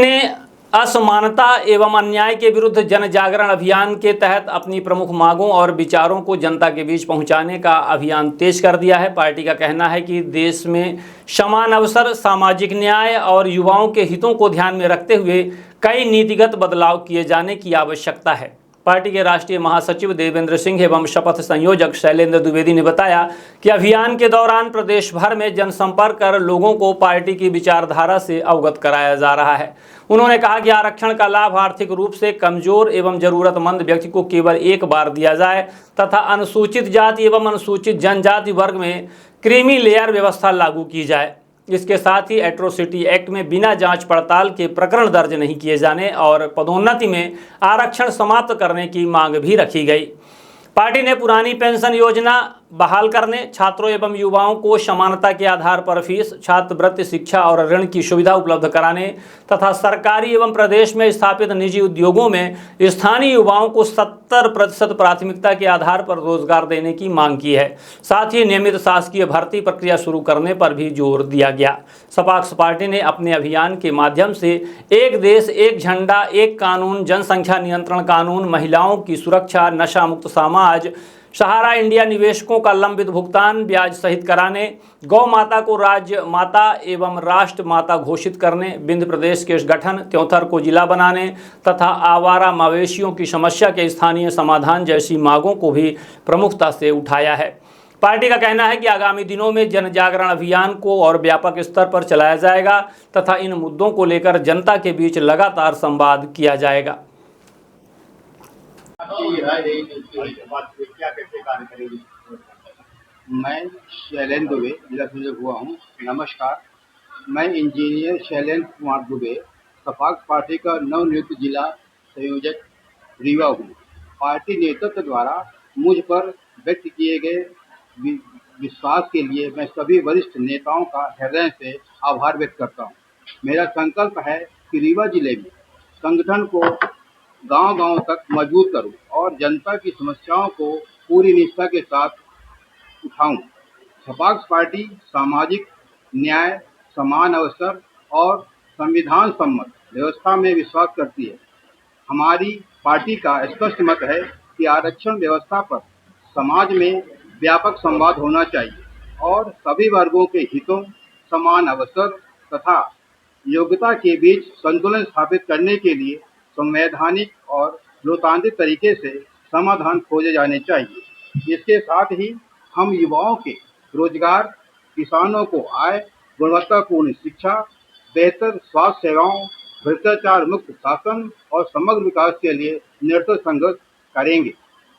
ने असमानता एवं अन्याय के विरुद्ध जन जागरण अभियान के तहत अपनी प्रमुख मांगों और विचारों को जनता के बीच पहुंचाने का अभियान तेज कर दिया है। पार्टी का कहना है कि देश में समान अवसर, सामाजिक न्याय और युवाओं के हितों को ध्यान में रखते हुए कई नीतिगत बदलाव किए जाने की आवश्यकता है। पार्टी के राष्ट्रीय महासचिव देवेंद्र सिंह एवं शपथ संयोजक शैलेंद्र द्विवेदी ने बताया कि अभियान के दौरान प्रदेश भर में जनसंपर्क कर लोगों को पार्टी की विचारधारा से अवगत कराया जा रहा है। उन्होंने कहा कि आरक्षण का लाभ आर्थिक रूप से कमजोर एवं जरूरतमंद व्यक्ति को केवल एक बार दिया जाए तथा अनुसूचित जाति एवं अनुसूचित जनजाति वर्ग में क्रीमी लेयर व्यवस्था लागू की जाए। इसके साथ ही एट्रोसिटी एक्ट में बिना जांच पड़ताल के प्रकरण दर्ज नहीं किए जाने और पदोन्नति में आरक्षण समाप्त करने की मांग भी रखी गई। पार्टी ने पुरानी पेंशन योजना बहाल करने, छात्रों एवं युवाओं को समानता के आधार पर फीस, छात्रवृत्ति, शिक्षा और ऋण की सुविधा उपलब्ध कराने तथा सरकारी एवं प्रदेश में स्थापित निजी उद्योगों में स्थानीय युवाओं को 70% प्राथमिकता के आधार पर रोजगार देने की मांग की है। साथ ही नियमित शासकीय भर्ती प्रक्रिया शुरू करने पर भी जोर दिया गया। सपाक्स पार्टी ने अपने अभियान के माध्यम से एक देश एक झंडा एक कानून, जनसंख्या नियंत्रण कानून, महिलाओं की सुरक्षा, नशा मुक्त समाज, सहारा इंडिया, निवेशकों का लंबित भुगतान ब्याज सहित कराने, गौ माता को राज्य माता एवं राष्ट्र माता घोषित करने, विंध्य प्रदेश के गठन, त्योंथर को जिला बनाने तथा आवारा मवेशियों की समस्या के स्थानीय समाधान जैसी मांगों को भी प्रमुखता से उठाया है। पार्टी का कहना है कि आगामी दिनों में जन जागरण अभियान को और व्यापक स्तर पर चलाया जाएगा तथा इन मुद्दों को लेकर जनता के बीच लगातार संवाद किया जाएगा। मैं शैलेंद्र दुबे जिला संयोजक हुआ हूँ। नमस्कार, मैं इंजीनियर शैलेंद्र कुमार दुबे सपाक्स पार्टी का नवनियुक्त जिला संयोजक रीवा हूँ। पार्टी नेतृत्व द्वारा मुझ पर व्यक्त किए गए विश्वास के लिए मैं सभी वरिष्ठ नेताओं का हृदय से आभार व्यक्त करता हूँ। मेरा संकल्प है कि रीवा जिले में संगठन को गांव-गांव तक मजबूत करूं और जनता की समस्याओं को पूरी निष्ठा के साथ उठाऊं। सपाक्स पार्टी सामाजिक न्याय, समान अवसर और संविधान सम्मत व्यवस्था में विश्वास करती है। हमारी पार्टी का स्पष्ट मत है कि आरक्षण व्यवस्था पर समाज में व्यापक संवाद होना चाहिए और सभी वर्गों के हितों, समान अवसर तथा योग्यता के बीच संतुलन स्थापित करने के लिए संवैधानिक और लोकतांत्रिक तरीके से समाधान खोजे जाने चाहिए। इसके साथ ही हम युवाओं के रोजगार, किसानों को आय, गुणवत्तापूर्ण शिक्षा, बेहतर स्वास्थ्य सेवाओं, भ्रष्टाचार मुक्त शासन और समग्र विकास के लिए निरंतर संघर्ष करेंगे।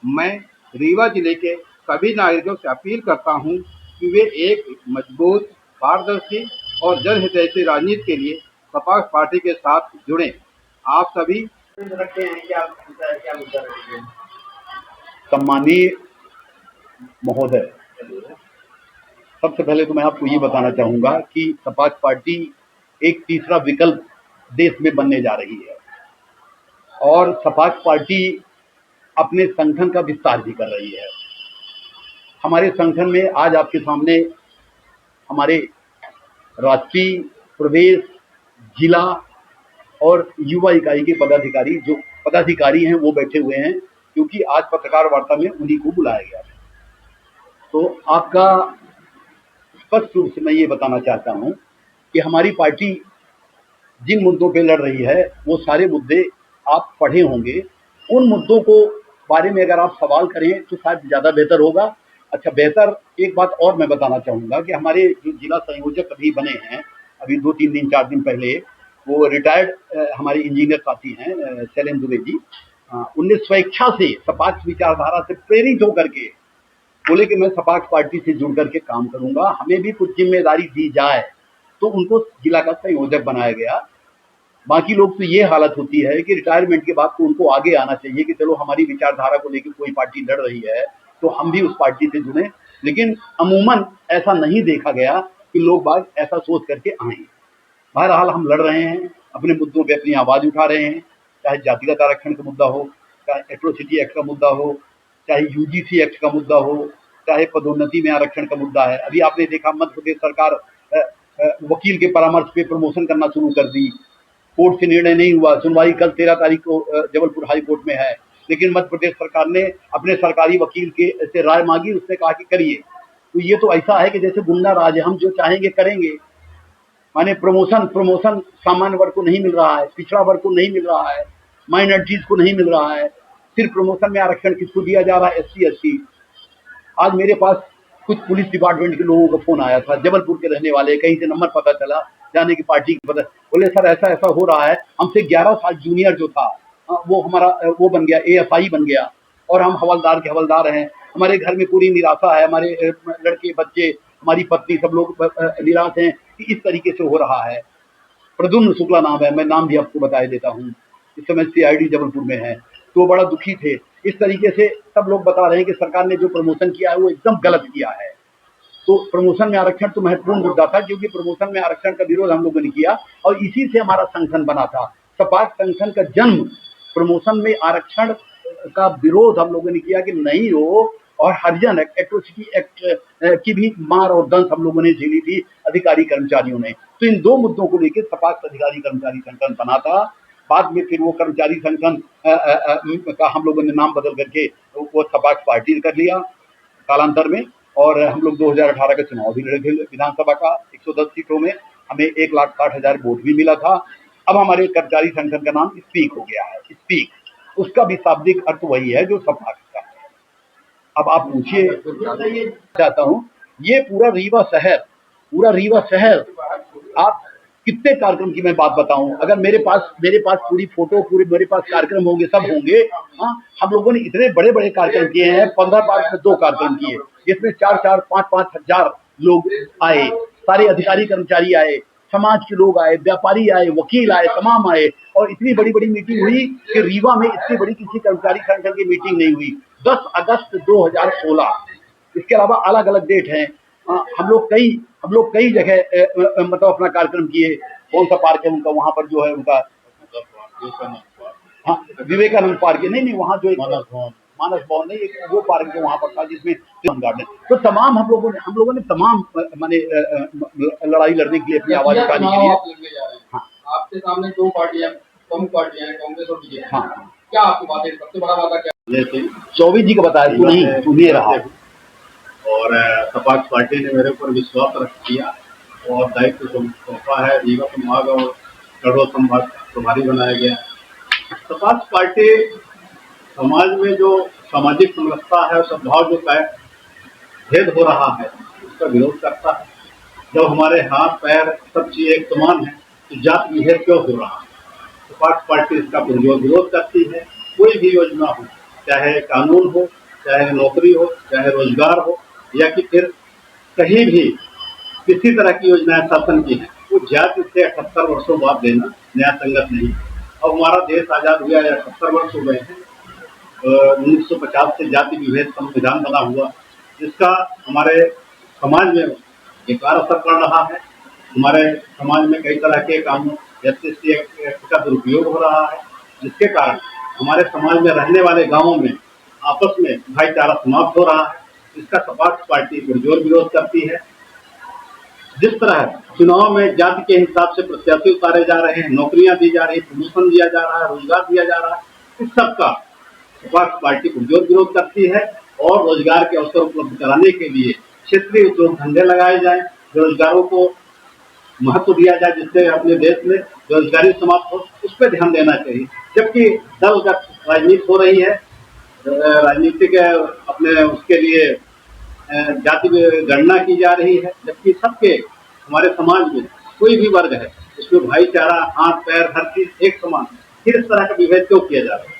मैं रीवा जिले के सभी नागरिकों से अपील करता हूं कि वे एक मजबूत, पारदर्शी और जनहितैषी राजनीति के लिए सपाक्स पार्टी के साथ जुड़ें। आप सभी रखते हैं क्या मुद्दा रखते हैं? सम्मानीय महोदय, सबसे पहले तो मैं आपको ये बताना चाहूँगा कि सपाक्स पार्टी एक तीसरा विकल्प देश में बनने जा रही है और सपाक्स पार्टी अपने संगठन का विस्तार भी कर रही है। हमारे संगठन में आज आपके सामने हमारे राष्ट्रीय, प्रदेश, जिला और युवा इकाई के पदाधिकारी हैं वो बैठे हुए हैं, क्योंकि आज पत्रकार वार्ता में उन्हीं को बुलाया गया है। तो आपका स्पष्ट रूप से मैं ये बताना चाहता हूँ कि हमारी पार्टी जिन मुद्दों पे लड़ रही है वो सारे मुद्दे आप पढ़े होंगे। उन मुद्दों को बारे में अगर आप सवाल करें तो शायद ज़्यादा बेहतर होगा। अच्छा, बेहतर एक बात और मैं बताना चाहूँगा कि हमारे जो जिला संयोजक अभी बने हैं, अभी 2-3 दिन 4 दिन पहले, वो रिटायर्ड हमारे इंजीनियर साथी हैं शैलेंद्र दुबे जी। उनने स्वेच्छा से सपाक्स विचारधारा से प्रेरित होकर के बोले कि मैं सपाक्स पार्टी से जुड़ करके काम करूंगा, हमें भी कुछ जिम्मेदारी दी जाए, तो उनको जिला का संयोजक बनाया गया। बाकी लोग तो ये हालत होती है कि रिटायरमेंट के बाद तो उनको आगे आना चाहिए कि चलो हमारी विचारधारा को लेकर कोई पार्टी लड़ रही है तो हम भी उस पार्टी से जुड़ें, लेकिन अमूमन ऐसा नहीं देखा गया कि लोग बाग ऐसा सोच करके आए। बहरहाल हम लड़ रहे हैं, अपने मुद्दों पे अपनी आवाज़ उठा रहे हैं, चाहे जातिगत आरक्षण का मुद्दा हो, चाहे एट्रोसिटी एक्ट का मुद्दा हो, चाहे यूजीसी एक्ट का मुद्दा हो, चाहे पदोन्नति में आरक्षण का मुद्दा है। अभी आपने देखा मध्य प्रदेश सरकार वकील के परामर्श पे प्रमोशन करना शुरू कर दी, कोर्ट से निर्णय नहीं हुआ, सुनवाई कल 13 तारीख को जबलपुर हाई कोर्ट में है, लेकिन मध्य प्रदेश सरकार ने अपने सरकारी वकील के से राय मांगी, उसने कहा कि करिए। तो ये तो ऐसा है कि जैसे गुंडा राज है, हम जो चाहेंगे करेंगे। माने प्रमोशन सामान्य वर्ग को नहीं मिल रहा है, पिछड़ा वर्ग को नहीं मिल रहा है, माइनॉरिटीज को नहीं मिल रहा है। सिर्फ प्रमोशन में आरक्षण किसको दिया जा रहा है? SC ST। आज मेरे पास कुछ पुलिस डिपार्टमेंट के लोगों का फोन आया था, जबलपुर के रहने वाले, कहीं से नंबर पता चला, जाने की पार्टी की पता, बोले सर ऐसा ऐसा हो रहा है, हमसे 11 साल जूनियर जो था वो हमारा वो बन गया, ASI बन गया, और हम हवलदार के हवलदार हैं। हमारे घर में पूरी निराशा है, हमारे लड़के बच्चे, हमारी पत्नी, सब लोग निराश हैं कि इस तरीके से हो रहा है। प्रद्युम्न शुक्ला नाम है, मैं नाम भी आपको बता देता हूँ, इस समय CID जबलपुर में है। तो बड़ा दुखी थे। इस तरीके से सब लोग बता रहे हैं कि सरकार ने जो प्रमोशन किया है वो एकदम गलत किया है। तो प्रमोशन में आरक्षण तो महत्वपूर्ण मुद्दा था, क्योंकि प्रमोशन में आरक्षण का विरोध हम लोगों ने किया और इसी से हमारा संगठन बना था। सपाक संगठन का जन्म प्रमोशन में आरक्षण का विरोध हम लोगों ने किया कि नहीं हो, और हरिजन एक्ट, एट्रोसिटी एक्ट की भी मार और दंश हम लोगों ने झेली थी अधिकारी कर्मचारियों ने। तो इन दो मुद्दों को लेकर सपाक अधिकारी कर्मचारी संगठन बना था। बाद में फिर वो कर्मचारी संगठन का हम लोगों ने नाम बदल करके वो सपाक पार्टी कर लिया कालांतर में, और हम लोग 2018 का चुनाव भी लड़े थे विधानसभा का। 110 सीटों में हमें 1,60,000 वोट भी मिला था। अब हमारे कर्मचारी संगठन का नाम स्पीक हो गया है। स्पीक, उसका भी शाब्दिक अर्थ वही है जो सपाक का है। अब आप पूछिए, चाहता हूँ, ये पूरा रीवा शहर आप कितने कार्यक्रम की मैं बात बताऊं, अगर मेरे पास पूरी फोटो, पूरे मेरे पास कार्यक्रम होंगे, सब होंगे। हाँ, हम लोगों ने इतने बड़े बड़े कार्यक्रम किए हैं। 15 पार्क में 2 कार्यक्रम किए, जिसमें 4-4, 5-5 हजार लोग आए, सारे अधिकारी कर्मचारी आए, समाज के लोग आए, व्यापारी आए, वकील आए, तमाम आए, और इतनी बड़ी बड़ी मीटिंग हुई कि रीवा में इतनी बड़ी किसी कर्मचारी संगठन की मीटिंग नहीं हुई। 10 अगस्त 2016। इसके अलावा अलग अलग डेट हैं। हम लोग कई जगह मतलब अपना कार्यक्रम किए। कौन सा पार्क है उनका, वहां पर जो है उनका, हाँ, विवेकानंद पार्क, नहीं वहाँ जो मानस भवन नहीं, वो पार्क जो वहाँ पर था जिसमें गार्डन। तो तमाम हम लोगों ने तमाम माने लड़ाई लड़ने के लिए अपनी आवाज उठाने के लिए। हाँ, आपके सामने 2 पार्टियां, प्रमुख पार्टियां हैं, कांग्रेस और BJP। हाँ, क्या आपकी बातें, सबसे बड़ा वादा क्या? 24 जी का बताया, तू नहीं सुनिए रहा। और सपाक पार्टी ने मेरे ऊपर विश्वास रख किया और दायित्व सौंपा है। रीवा संभाग और कड़वा संभाग प्रभारी बनाया गया। सपाक पार्टी समाज में जो सामाजिक समरसता है, सद्भाव जो भेद हो रहा है, उसका विरोध करता है। जब हमारे हाथ पैर सब चीजें एक समान है, तो जाति विभेद क्यों हो रहा है? सपाक पार्टी इसका पुरजोर विरोध करती है। कोई भी योजना हो, चाहे कानून हो, चाहे नौकरी हो, चाहे रोजगार हो, या कि फिर कहीं भी किसी तरह की योजनाएं शासन की है, वो जाति से 78 वर्षों बाद देना न्याय संगत नहीं। अब हमारा देश आजाद हुआ या 78 वर्ष हो गए हैं। 1950 से जाति विभेद संविधान बना हुआ, जिसका हमारे समाज में बेकार असर पड़ रहा है। हमारे समाज में कई तरह के कानून, SC एक्ट का दुरुपयोग हो रहा है, जिसके कारण हमारे समाज में रहने वाले गांवों में आपस में भाईचारा समाप्त हो रहा है। इसका सपाक पार्टी पुरजोर विरोध करती है। जिस तरह चुनाव में जाति के हिसाब से प्रत्याशी उतारे जा रहे हैं, नौकरियां दी जा रही है, प्रमोशन दिया जा रहा है, रोजगार दिया जा रहा है, इस सब का सपाक पार्टी पुरजोर विरोध करती है। और रोजगार के अवसर उपलब्ध कराने के लिए क्षेत्रीय उद्योग धंधे लगाए जाए, बेरोजगारों को महत्व दिया जाए, जिससे अपने देश में बेरोजगारी समाप्त हो, उस पर ध्यान देना चाहिए। जबकि दलगत राजनीति हो रही है, राजनीतिक अपने उसके लिए जाति गणना की जा रही है, जबकि सबके हमारे समाज में कोई भी वर्ग है उसमें भाईचारा, हाथ पैर हर चीज एक समान, फिर इस तरह का विभेद क्यों किया जा रहा है?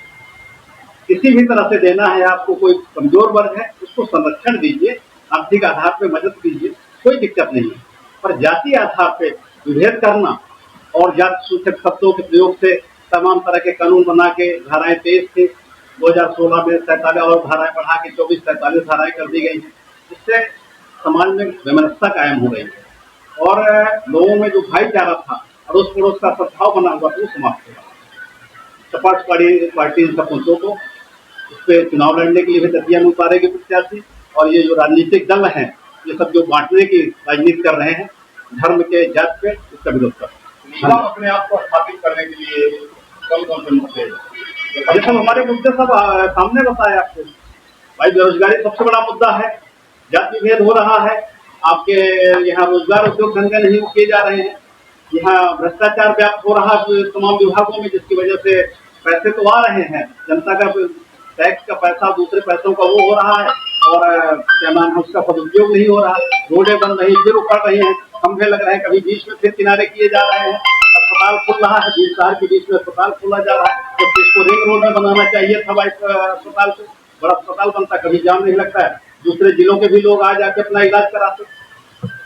किसी भी तरह से देना है आपको, कोई कमजोर वर्ग है उसको संरक्षण दीजिए, आर्थिक आधार पर मदद कीजिए, कोई दिक्कत नहीं है। पर जाति आधार पर विभेद करना और जाति सूचक शब्दों के प्रयोग से तमाम तरह के कानून बना के, धाराएं 23 थे 2016 में 47 और धाराएं बढ़ा के 24-43 धाराएं कर दी गई हैं, जिससे समाज में वैमनस्यता कायम हो रही है और लोगों में जो भाईचारा था, अड़ोस पड़ोस का सद्भाव बना हुआ था, वो समाप्त हो रहा है। सपाक पार्टी इन सब मुद्दों को उस पर चुनाव लड़ने के लिए भी दतिया में उतारेगी प्रत्याशी, और ये जो राजनीतिक दल हैं, ये सब जो बांटने की राजनीति कर रहे हैं धर्म के, जात पे, उसका विरोध कर रहे हैं। रीवा अपने आप को स्थापित करने के लिए कौन कौन से मुद्दे हैं? ये सब हमारे मुद्दे सब सामने बताए आपको। भाई बेरोजगारी सबसे बड़ा मुद्दा है, जाति भेद हो रहा है, आपके यहाँ रोजगार उद्योग धंधे नहीं किए जा रहे हैं, यहाँ भ्रष्टाचार व्याप्त हो रहा है तमाम विभागों में, जिसकी वजह से पैसे तो आ रहे हैं, जनता का टैक्स का पैसा दूसरे पैसों का वो हो रहा है और क्या नाम है उसका सदुपयोग नहीं हो रहा, रोडें बन रही फिर उखड़ रही हैं, खंभे लग रहे हैं, कभी बीच में फिर किनारे किए जा रहे हैं, अस्पताल खुल रहा है, 20 शहर के बीच में अस्पताल खोला जा रहा है, तो इसको रिंग रोड में बनाना चाहिए था भाई, अस्पताल को बड़ा अस्पताल बनता, कभी जाम नहीं लगता है, दूसरे जिलों के भी लोग आ जाके अपना इलाज कराते।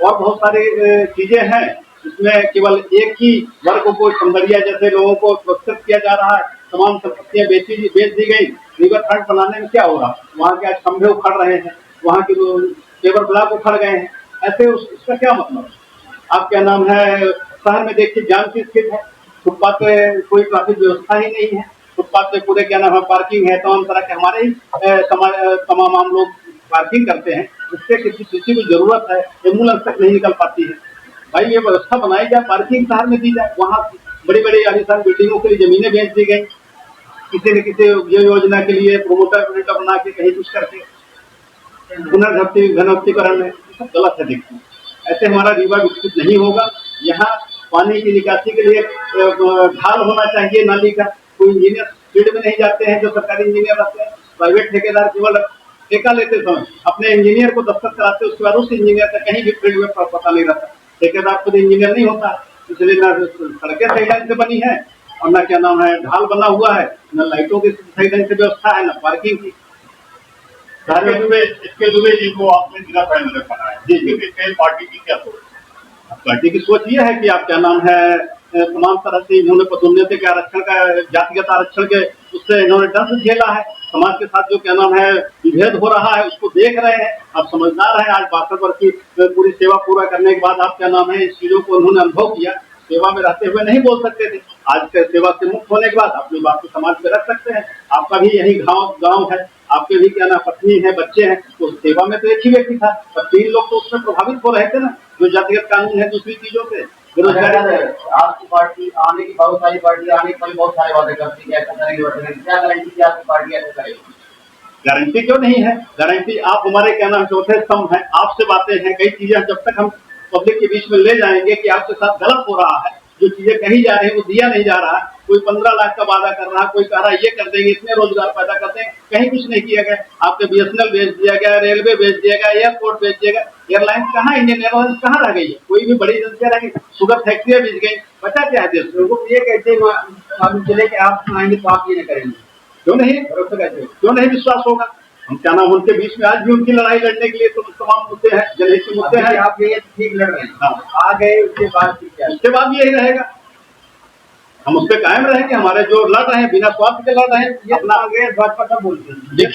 और बहुत सारी चीजें हैं इसमें, केवल एक ही वर्ग को समझिया जैसे लोगों को प्रोत्साहित किया जा रहा है, तमाम संपत्तियां बेच दी गई। रिवर फ्रंट बनाने में क्या हो रहा, वहाँ के आज खंभे उखड़ रहे हैं, वहाँ के केबल ब्लॉक उखड़ गए हैं, ऐसे उसका क्या मतलब? आप क्या नाम है शहर में देखिए जानकी स्थित है, फुटपाथ पे कोई ट्रैफिक व्यवस्था ही नहीं है, फुटपाथ पे पूरे क्या नाम है पार्किंग है, तमाम तरह के हमारे ही तमाम आम लोग पार्किंग करते हैं, उससे किसी को जरूरत है एम्बुलेंस तक नहीं निकल पाती है। भाई ये व्यवस्था बनाई जाए, पार्किंग शहर में दी जाए, वहाँ बड़ी बड़ी आलिशान बिल्डिंगों के लिए जमीनें बेच दी गई, किसी न किसी योजना के लिए प्रोमोटर बना के कहीं कुछ करके घनत्वीकरण में सब गलत है। देखिए ऐसे हमारा रीवा विकसित नहीं होगा। यहाँ पानी की निकासी के लिए ढाल होना चाहिए नाली का, कोई इंजीनियर फील्ड में नहीं जाते हैं, जो सरकारी इंजीनियर रहते हैं, प्राइवेट ठेकेदार केवल ठेका लेते समय अपने इंजीनियर को दस्तखत कराते, उसके बाद उस इंजीनियर का कहीं भी फील्ड में पता नहीं रहता, ठेकेदार खुद इंजीनियर नहीं होता, इसलिए ना सड़कें सही ढंग से बनी है और ना क्या नाम है ढाल बना हुआ है, न लाइटों की सही ढंग से व्यवस्था है, न पार्किंग की। इसके दुबे जी को आपने जिला प्राइमरी बनाया जी, पार्टी की क्या सोच? पार्टी की सोच ये है कि आप क्या नाम है तमाम तरह से इन्होंने पदोन्नति के आरक्षण का, जातिगत आरक्षण के उससे इन्होंने दंश झेला है, समाज के साथ जो क्या नाम है विभेद हो रहा है उसको देख रहे हैं, आप समझदार हैं। आज 62 वर्ष की पूरी सेवा पूरा करने के बाद आप क्या नाम है इस चीजों को उन्होंने अनुभव किया, सेवा में रहते हुए नहीं बोल सकते थे, आज से सेवा से मुक्त होने के बाद अपनी बात को समाज में रख सकते हैं। आपका भी यही गाँव है, आपके भी क्या ना पत्नी है, बच्चे हैं, तो सेवा में तो एक ही व्यक्ति था, पर 3 लोग तो उसमें प्रभावित हो रहे थे ना, जो जातिगत कानून है दूसरी चीजों से। बेरोजगारी आपकी पार्टी आने की बहुत सारी पार्टी आने पर बहुत सारे वादे करती है, ऐसा करेंगे वैसा करेंगे, क्या गारंटी की आपकी पार्टी ऐसा करेगी? गारंटी क्यों नहीं है? गारंटी आप हमारे क्या नाम चौथे स्तंभ हैं, आपसे बातें हैं, कई चीजें जब तक हम पब्लिक के बीच में ले जाएंगे कि आपके साथ गलत हो रहा है, जो चीजें कही जा रही है वो दिया नहीं जा रहा है, कोई 15 लाख का वादा कर रहा है, कोई कह रहा है ये कर देंगे, इतने रोजगार पैदा कर देंगे, कहीं कुछ नहीं किया गया। आपके BSNL बेच दिया गया, रेलवे बेच दिया गया, एयरपोर्ट बेच दिया गया, एयरलाइंस कहाँ, इंडियन एयरलाइंस कहाँ रह गई है? कोई भी बड़ी एजेंसियां रह गई, शुगर फैक्ट्रियां बेच गई, बचा क्या है देश में? लोगों को ये कहते हैं जिले के आप आएंगे तो आप ये नहीं करेंगे, क्यों नहीं भरोसा कहते, क्यों नहीं विश्वास होगा? हम क्या नाम उनके बीच में आज भी उनकी लड़ाई लड़ने के लिए तो तमाम मुद्दे हैं, जनहित के मुद्दे हैं। आप ये ठीक लड़ रहे हैं, हाँ। आ गए उसके बाद क्या? उसके बाद भी यही रहेगा, हम उस पर कायम रहेंगे, हमारे जो लड़ रहे हैं बिना स्वार्थ के लड़ रहे हैं, ये अपना आ गए भाजपा सब बोलते हैं।